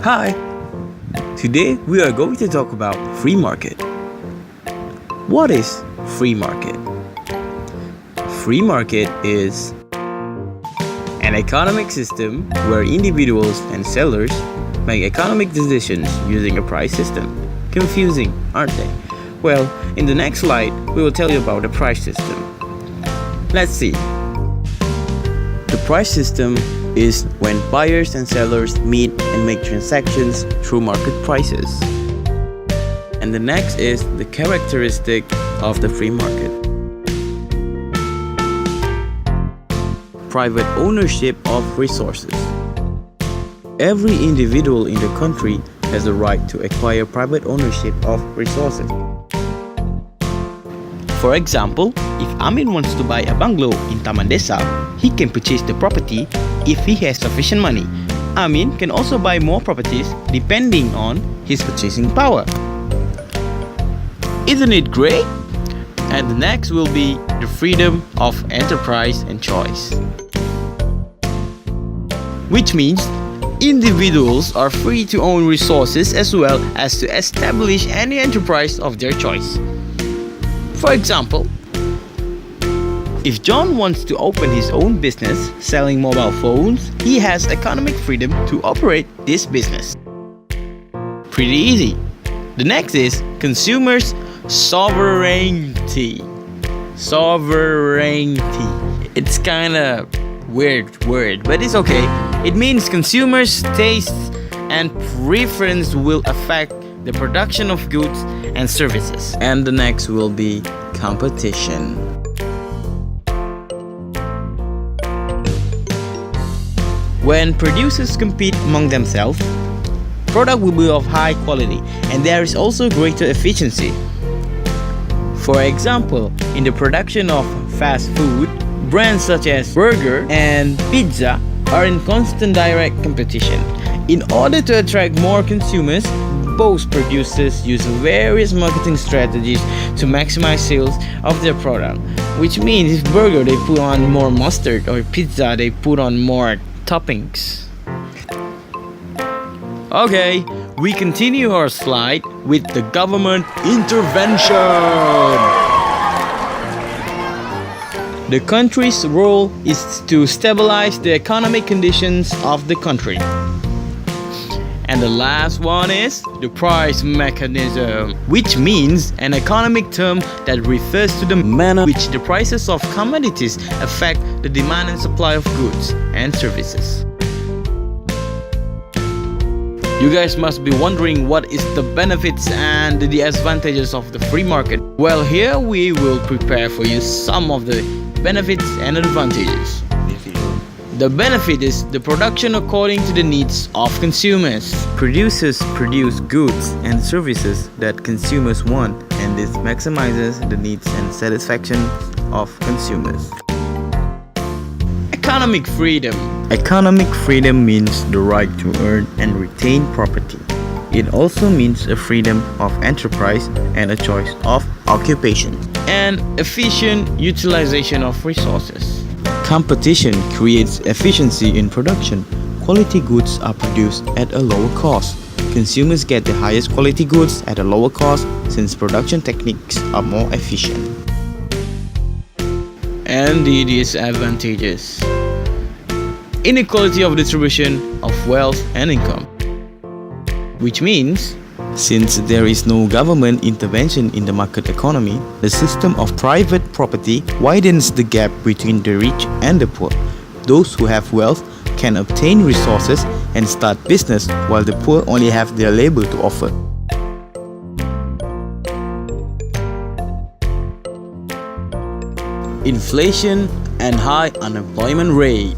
Hi! Today we are going to talk about free market. What is free market? Free market is an economic system where individuals and sellers make economic decisions using a price system. Confusing, aren't they? Well, in the next slide, we will tell you about the price system. Let's see. The price system is when buyers and sellers meet and make transactions through market prices. And the next is the characteristic of the free market. Private ownership of resources. Every individual in the country has the right to acquire private ownership of resources. For example, if Amin wants to buy a bungalow in Taman Desa, he can purchase the property if he has sufficient money. Amin can also buy more properties depending on his purchasing power. Isn't it great? And the next will be the freedom of enterprise and choice. Which means individuals are free to own resources as well as to establish any enterprise of their choice. For example, if John wants to open his own business selling mobile phones, he has economic freedom to operate this business. Pretty easy. The next is consumers' sovereignty. Sovereignty. It's kinda weird word, but it's okay. It means consumers' tastes and preference will affect the production of goods and services. And the next will be competition. When producers compete among themselves, product will be of high quality and there is also greater efficiency. For example, in the production of fast food, brands such as burger and pizza are in constant direct competition. In order to attract more consumers, both producers use various marketing strategies to maximize sales of their product. Which means if burger they put on more mustard or pizza they put on more toppings. Okay, we continue our slide with the government intervention. The country's role is to stabilize the economic conditions of the country. And the last one is the price mechanism, which means an economic term that refers to the manner in which the prices of commodities affect the demand and supply of goods and services. You guys must be wondering what is the benefits and the disadvantages of the free market. Well, here we will prepare for you some of the benefits and advantages. The benefit is the production according to the needs of consumers. Producers produce goods and services that consumers want, and this maximizes the needs and satisfaction of consumers. Economic freedom. Economic freedom means the right to earn and retain property. It also means a freedom of enterprise and a choice of occupation. And efficient utilization of resources. Competition creates efficiency in production. Quality goods are produced at a lower cost. Consumers get the highest quality goods at a lower cost since production techniques are more efficient. And the disadvantages. Inequality of distribution of wealth and income. Which means, since there is no government intervention in the market economy, the system of private property widens the gap between the rich and the poor. Those who have wealth can obtain resources and start business, while the poor only have their labor to offer. Inflation and high unemployment rate.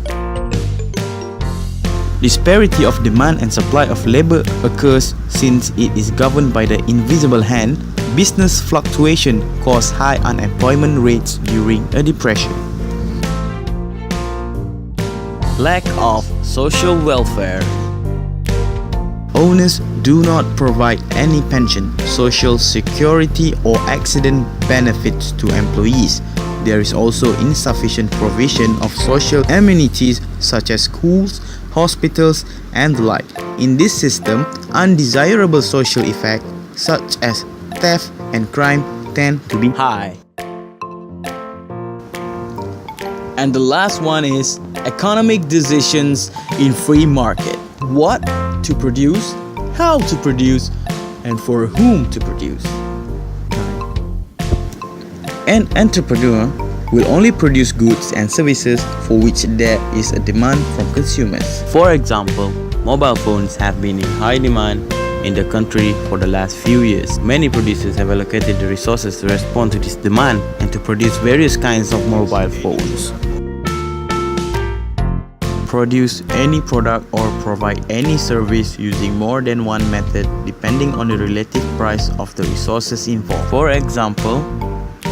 Disparity of demand and supply of labor occurs since it is governed by the invisible hand. Business fluctuation cause high unemployment rates during a depression. Lack of social welfare. Owners do not provide any pension, social security or accident benefits to employees. There is also insufficient provision of social amenities such as schools, hospitals, and the like. In this system, undesirable social effects such as theft and crime tend to be high. And the last one is economic decisions in free market. What to produce, how to produce, and for whom to produce. An entrepreneur will only produce goods and services for which there is a demand from consumers. For example, mobile phones have been in high demand in the country for the last few years. Many producers have allocated the resources to respond to this demand and to produce various kinds of mobile phones. Produce any product or provide any service using more than one method depending on the relative price of the resources involved. For example,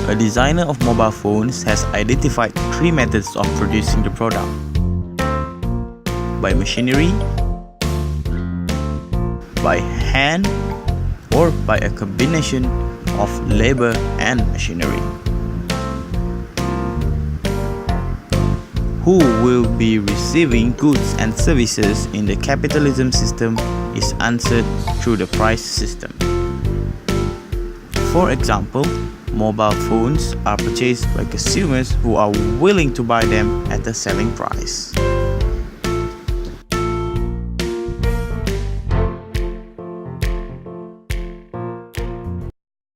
a designer of mobile phones has identified 3 methods of producing the product: by machinery, by hand, or by a combination of labor and machinery. Who will be receiving goods and services in the capitalism system is answered through the price system. For example, mobile phones are purchased by consumers who are willing to buy them at a selling price.